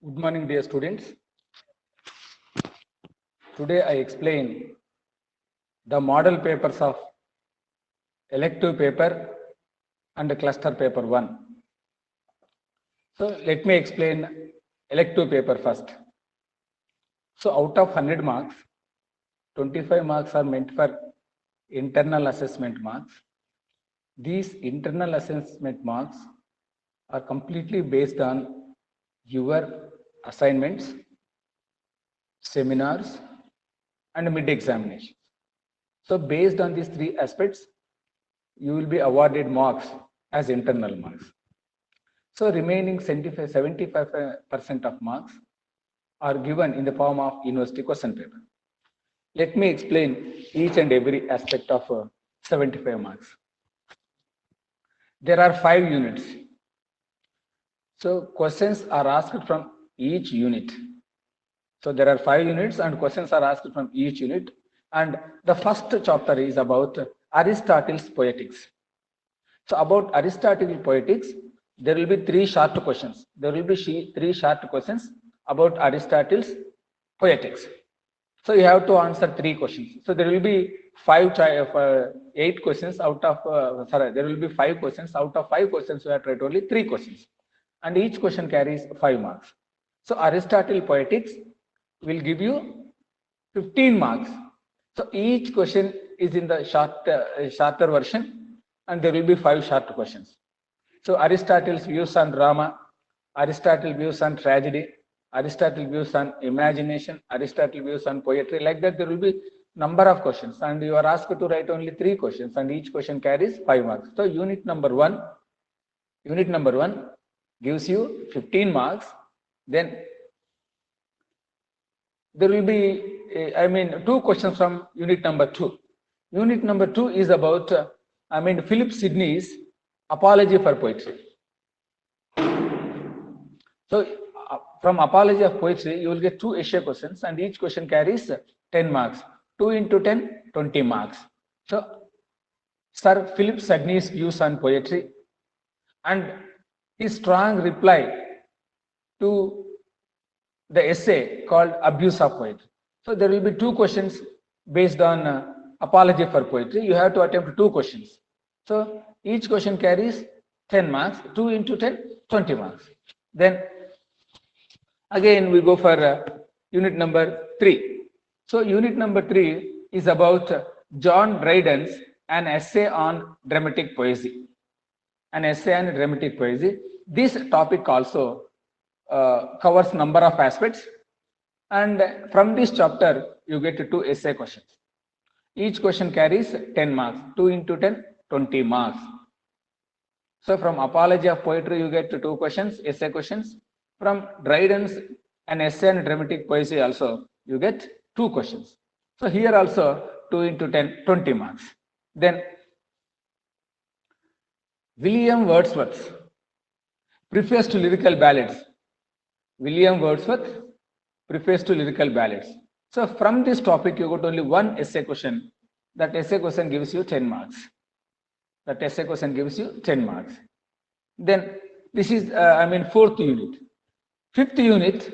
Good morning, dear students. Today I explain the model papers of elective paper and cluster paper 1. So let me explain elective paper first. So out of 100 marks, 25 marks are meant for internal assessment marks. These internal assessment marks are completely based on your assignments, seminars, and mid-examination. So based on these three aspects, you will be awarded marks as internal marks. So remaining 75% of marks are given in the form of university question paper. Let me explain each and every aspect of 75 marks. There are 5 units. So questions are asked from each unit. So there are 5 units and questions are asked from each unit. And the first chapter is about Aristotle's Poetics. So about Aristotle's Poetics, there will be 3 short questions. There will be 3 short questions about Aristotle's Poetics. So you have to answer 3 questions. So there will be 8 questions out of, there will be 5 questions. Out of 5 questions, we have tried only 3 questions. And each question carries 5 marks. So Aristotle Poetics will give you 15 marks. So each question is in the shorter version, and there will be 5 short questions. So Aristotle's views on drama, Aristotle's views on tragedy, Aristotle's views on imagination, Aristotle's views on poetry. Like that, there will be number of questions, and you are asked to write only 3 questions, and each question carries 5 marks. So unit number one gives you 15 marks. Then there will be, 2 questions from unit number 2. Unit number 2 is about, Philip Sidney's Apology for Poetry. So from Apology of Poetry, you will get 2 essay questions, and each question carries 10 marks. 2 into 10, 20 marks. So Sir Philip Sidney's views on poetry and his strong reply to the essay called Abuse of Poetry. So there will be 2 questions based on Apology for Poetry. You have to attempt 2 questions. So each question carries 10 marks. 2 into 10, 20 marks. Then again we go for unit number 3. So unit number 3 is about John Dryden's An Essay on Dramatic Poesy. An essay on dramatic poesy. This topic also covers number of aspects, and from this chapter you get 2 essay questions. Each question carries 10 marks. 2 into 10, 20 marks. So from Apology of Poetry you get 2 questions, essay questions. From Dryden's An Essay on Dramatic Poesy also you get 2 questions. So here also 2 into 10, 20 marks. Then William Wordsworth's Preface to Lyrical Ballads. William Wordsworth, Preface to Lyrical Ballads. So from this topic, you got only 1 essay question. That essay question gives you 10 marks. That essay question gives you 10 marks. Then this is, 4th unit. 5th unit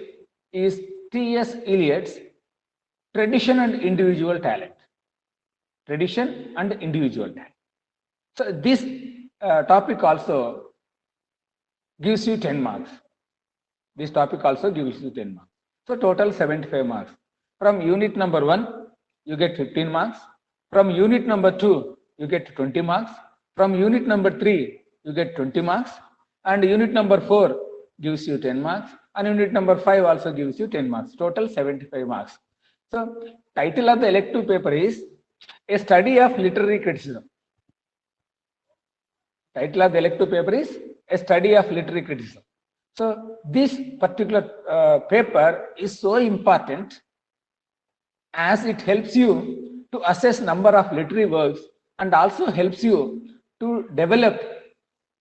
is T.S. Eliot's Tradition and Individual Talent. Tradition and Individual Talent. So this topic also gives you 10 marks. This topic also gives you 10 marks. So total 75 marks. From unit number 1, you get 15 marks. From unit number 2, you get 20 marks. From unit number 3, you get 20 marks. And unit number 4 gives you 10 marks. And unit number 5 also gives you 10 marks. Total 75 marks. So title of the elective paper is A Study of Literary Criticism. Title of the elective paper is A Study of Literary Criticism. So this particular paper is so important as it helps you to assess number of literary works and also helps you to develop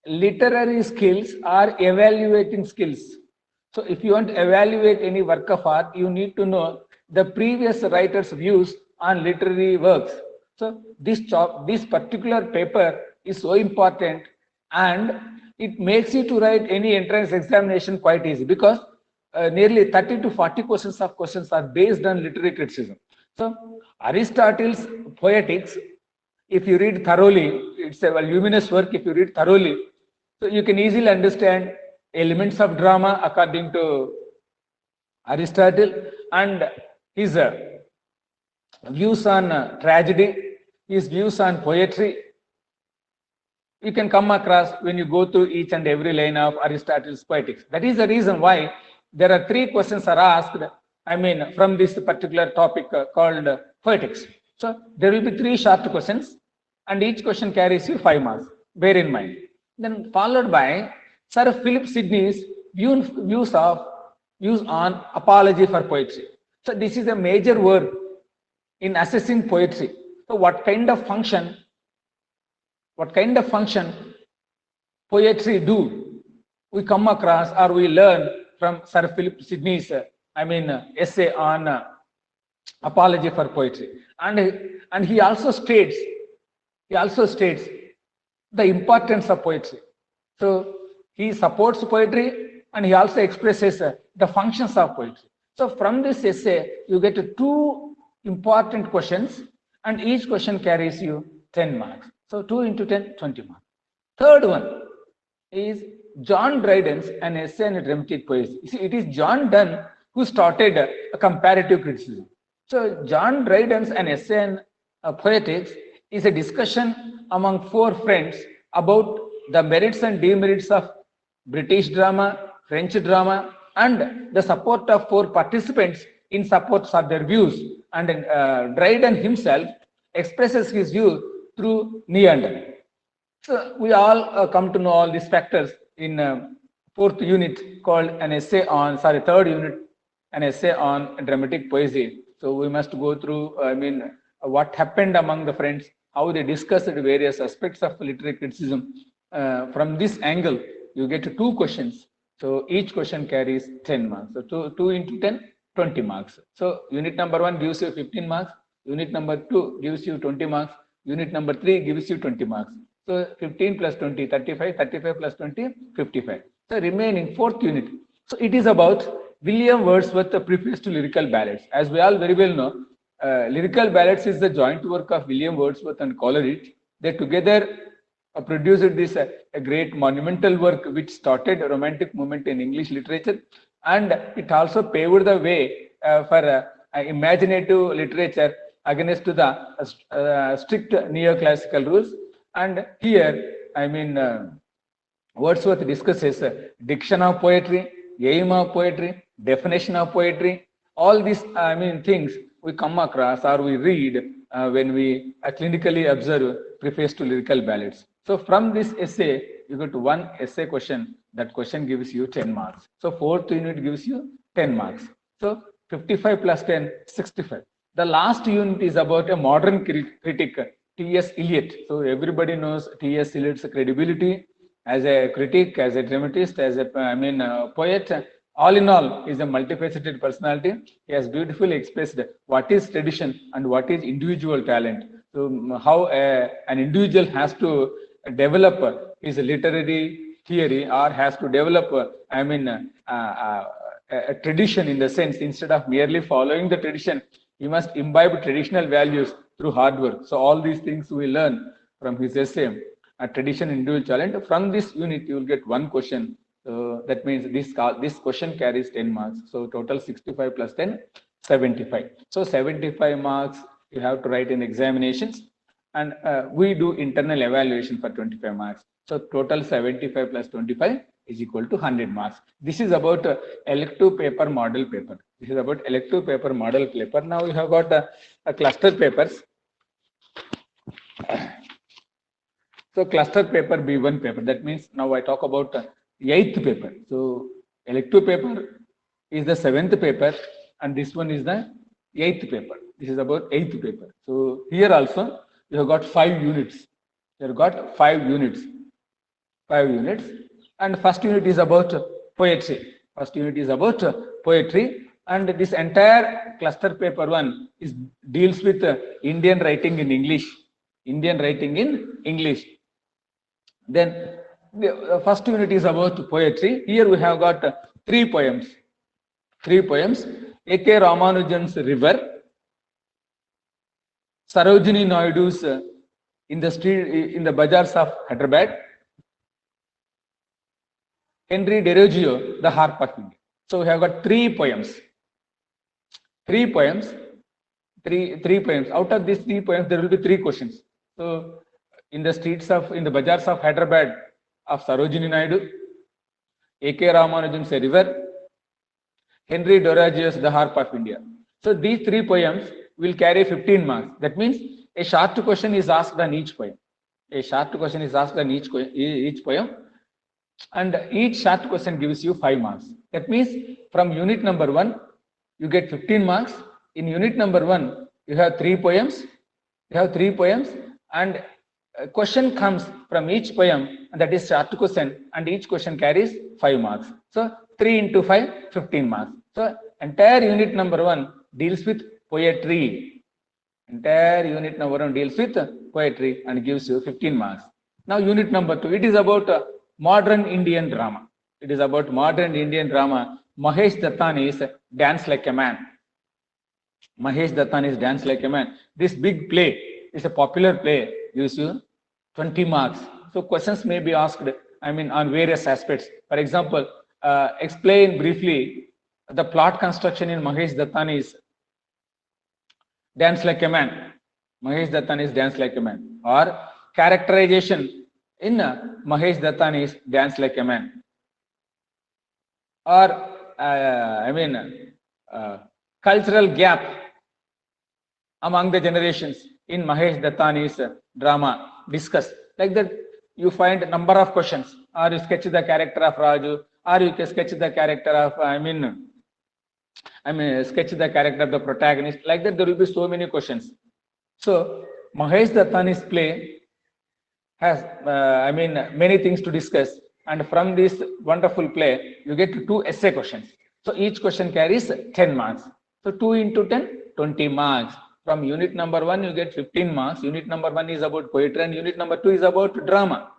literary skills or evaluating skills. So if you want to evaluate any work of art, you need to know the previous writer's views on literary works. So this particular paper is so important, and it makes you to write any entrance examination quite easy, because nearly 30 to 40 questions are based on literary criticism. So Aristotle's Poetics, if you read thoroughly, it's a voluminous work. If you read thoroughly, so you can easily understand elements of drama according to Aristotle, and his views on tragedy, his views on poetry, you can come across when you go through each and every line of Aristotle's Poetics. That is the reason why there are 3 questions are asked, from this particular topic called Poetics. So there will be 3 short questions, and each question carries you 5 marks. Bear in mind. Then followed by Sir Philip Sidney's views on apology for poetry. So this is a major work in assessing poetry. So what kind of function poetry do we come across or we learn from Sir Philip Sidney's essay on apology for poetry, and he also states the importance of poetry. So he supports poetry and he also expresses the functions of poetry. So from this essay you get 2 important questions, and each question carries you 10 marks. So 2 into 10, 20 marks. Third one is John Dryden's An Essay on Dramatic Poesy. You see, it is John Donne who started a comparative criticism. So John Dryden's An Essay on Poetics is a discussion among 4 friends about the merits and demerits of British drama, French drama, and the support of 4 participants in support of their views. And Dryden himself expresses his view through Neander. So we all come to know all these factors in 4th unit called third unit, an essay on dramatic poesy. So we must go through, what happened among the friends, how they discussed various aspects of literary criticism. From this angle, you get 2 questions. So each question carries 10 marks. So 2 into 10, 20 marks. So unit number 1 gives you 15 marks. Unit number 2 gives you 20 marks. Unit number 3 gives you 20 marks. So 15 plus 20, 35, 35 plus 20, 55. The remaining 4th unit. So it is about William Wordsworth's Preface to Lyrical Ballads. As we all very well know, Lyrical Ballads is the joint work of William Wordsworth and Coleridge. They together produced this a great monumental work which started a romantic movement in English literature, and it also paved the way for imaginative literature against the strict neoclassical rules. And here, Wordsworth discusses diction of poetry, aim of poetry, definition of poetry. All these, things we come across or we read when we clinically observe Preface to Lyrical Ballads. So from this essay, you go to 1 essay question. That question gives you 10 marks. So 4th unit gives you 10 marks. So 55 plus 10, 65. The last unit is about a modern critic, T.S. Eliot. So everybody knows T.S. Eliot's credibility as a critic, as a dramatist, as a poet. All in all, he is a multifaceted personality. He has beautifully expressed what is tradition and what is individual talent. So how an individual has to develop his literary theory or has to develop a tradition, in the sense, instead of merely following the tradition, he must imbibe traditional values through hard work. So all these things we learn from his essay, a tradition, individual talent. From this unit, you will get 1 question. So that means this question carries 10 marks. So total 65 plus 10, 75. So 75 marks you have to write in examinations, and we do internal evaluation for 25 marks. So total 75 plus 25 is equal to 100 marks. This is about elective paper model paper. This is about elective paper model paper. Now we have got a cluster papers. So cluster paper B1 paper. That means now I talk about 8th paper. So elective paper is the 7th paper, and this one is the 8th paper. This is about 8th paper. So here also you have got 5 units. You have got 5 units. 5 units. And first unit is about poetry. First unit is about poetry. And this entire cluster paper 1 deals with Indian writing in English. Indian writing in English. Then the first unit is about poetry. Here we have got 3 poems. 3 poems. A.K. Ramanujan's River, Sarojini Naidu's in the street in the bazaars of Hyderabad, Henry Deroggio, The Harp of India. So we have got 3 poems. 3 poems. Three poems. Out of these 3 poems, there will be 3 questions. So in the bazaars of Hyderabad of Sarojini Naidu, A.K. Ramanujan's River, Henry Deroggio's The Harp of India. So these 3 poems will carry 15 marks. That means a short question is asked on each poem. A short question is asked on each poem, and each short question gives you 5 marks. That means from unit number 1, you get 15 marks. In unit number 1, you have 3 poems. And a question comes from each poem, and that is short question, and each question carries 5 marks. So 3 into 5, 15 marks. So entire unit number 1 deals with poetry. Entire unit number 1 deals with poetry and gives you 15 marks. Now unit number 2, it is about modern Indian drama. It is about modern Indian drama. Mahesh Dattani's Dance Like a Man. Mahesh Dattani's Dance Like a Man. This big play is a popular play, gives you 20 marks. So questions may be asked, on various aspects. For example, explain briefly the plot construction in Mahesh Dattani's Dance Like a Man. Mahesh Dattani's Dance Like a Man. Or characterization in Mahesh Dattani's Dance Like a Man. Or cultural gap among the generations in Mahesh Dattani's drama. Discuss. Like that, you find a number of questions. Or you sketch the character of Raju, or you can sketch the character of, sketch the character of the protagonist. Like that, there will be so many questions. So, Mahesh Dattani's play has, many things to discuss. And from this wonderful play, you get 2 essay questions. So, each question carries 10 marks. So, 2 into 10, 20 marks. From unit number 1, you get 15 marks. Unit number 1 is about poetry, and unit number 2 is about drama.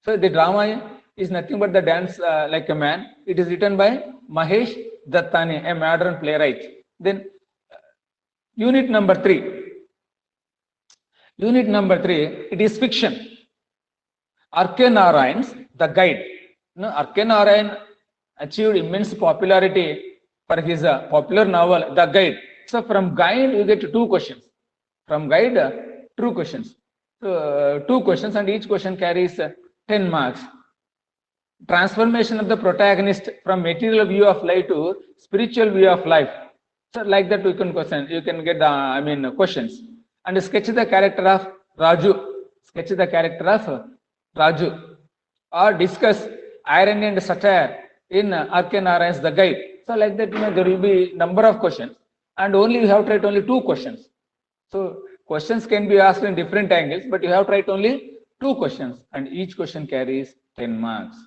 So, the drama is nothing but the Dance Like a Man. It is written by Mahesh Dattani, a modern playwright. Then, unit number 3. Unit number 3, it is fiction. R.K. Narayan's The Guide. R.K. Narayan achieved immense popularity for his popular novel, The Guide. So from Guide, you get 2 questions. From Guide, 2 questions. So 2 questions, and each question carries 10 marks. Transformation of the protagonist from material view of life to spiritual view of life. So like that, you can get the questions. And sketch the character of Raju. Sketch the character of Raju. Or discuss irony and satire in R.K. Narayan's The Guide. So like that, there will be number of questions, and only you have to write only 2 questions. So questions can be asked in different angles, but you have to write only 2 questions, and each question carries 10 marks.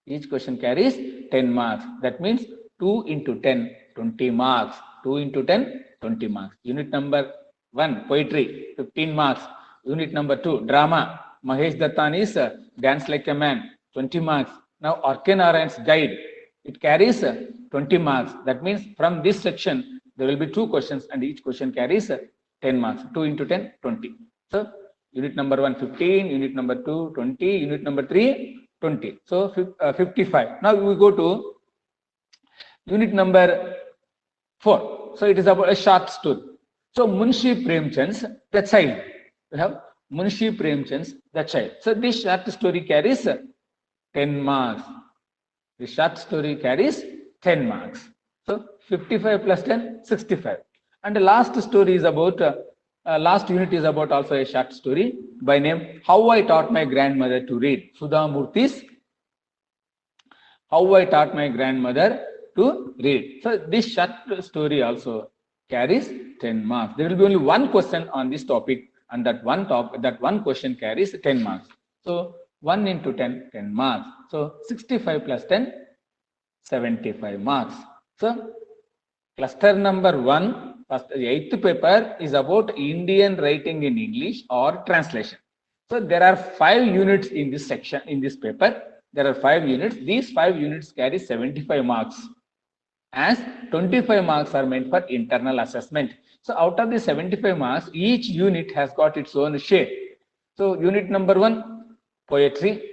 Each question carries 10 marks. That means 2 into 10, 20 marks. 2 into 10, 20 marks. Unit number 1, poetry, 15 marks. Unit number 2, drama. Mahesh Dattani's Dance Like a Man, 20 marks. Now R.K. Narayan's Guide, it carries 20 marks. That means from this section, there will be 2 questions, and each question carries 10 marks. 2 into 10, 20. So unit number 1, 15. Unit number 2, 20. Unit number 3, 20. So 55. Now we go to unit number 4. So it is about a short story. So Munshi Premchand's The Child. We have Munshi Premchand's The Child. So this short story carries 10 marks. The short story carries 10 marks. So 55 plus 10, 65. And the last story is about, last unit is about also a short story by name How I Taught My Grandmother to Read. Sudha Murthy's How I Taught My Grandmother to Read. So this short story also carries 10 marks. There will be only one question on this topic, and that one question carries 10 marks. So 1 into 10, 10 marks. So 65 plus 10, 75 marks. So cluster number 1, first, the 8th paper is about Indian writing in English or translation. So there are 5 units in this section, in this paper. There are 5 units. These 5 units carry 75 marks. as 25 marks are meant for internal assessment. So out of the 75 marks, each unit has got its own share. So unit number 1, poetry.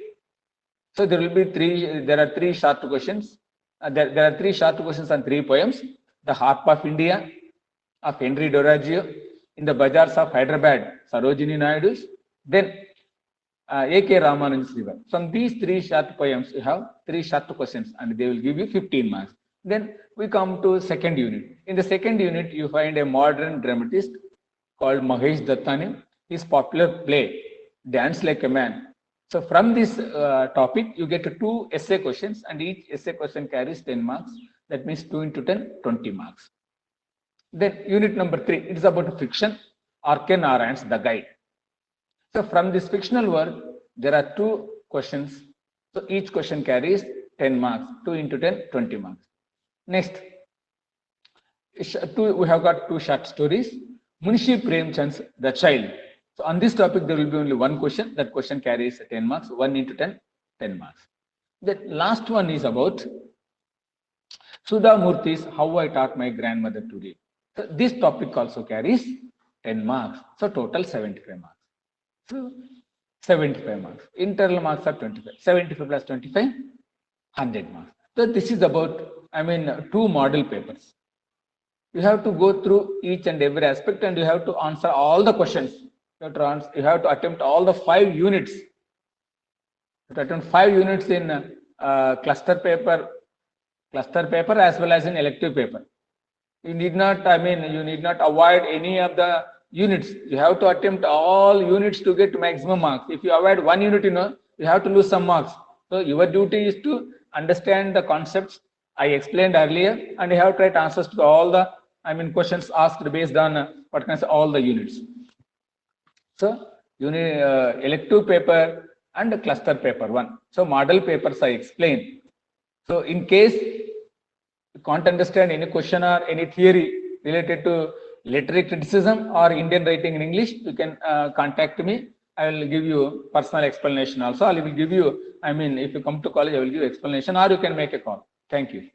So there are three short questions. There are three short questions and three poems. The Harp of India of Henry Doraggio, In the Bazaars of Hyderabad, Sarojini Naidu's. Then A.K. Ramanan's River. From these three short poems, you have three short questions and they will give you 15 marks. Then we come to second unit. In the second unit, you find a modern dramatist called Mahesh Dattani. His popular play, Dance Like a Man. So from this topic, you get two essay questions and each essay question carries 10 marks. That means 2 into 10, 20 marks. Then unit number 3, it is about fiction, R.K. Narayan's The Guide. So from this fictional work, there are two questions. So each question carries 10 marks, 2 into 10, 20 marks. Next, we have got two short stories. Munshi Premchand's The Child. So on this topic, there will be only one question. That question carries 10 marks, 1 into 10, 10 marks. The last one is about Sudha Murthy's How I Taught My Grandmother to Read. So this topic also carries 10 marks. So total 75 marks. So 75 marks. Internal marks are 25. 75 plus 25, 100 marks. So this is about, two model papers. You have to go through each and every aspect and you have to answer all the questions. You have to attempt all the 5 units. You have to attempt 5 units in cluster paper as well as in elective paper. You need not, you need not avoid any of the units. You have to attempt all units to get maximum marks. If you avoid one unit, you have to lose some marks. So your duty is to understand the concepts I explained earlier, and you have to write answers to all the, questions asked based on what kinds of all the units. So elective paper and cluster paper 1. So model papers I explained. So in case you can't understand any question or any theory related to literary criticism or Indian writing in English, you can contact me. I will give you personal explanation also. I will give you, if you come to college, I will give you explanation or you can make a call. Thank you.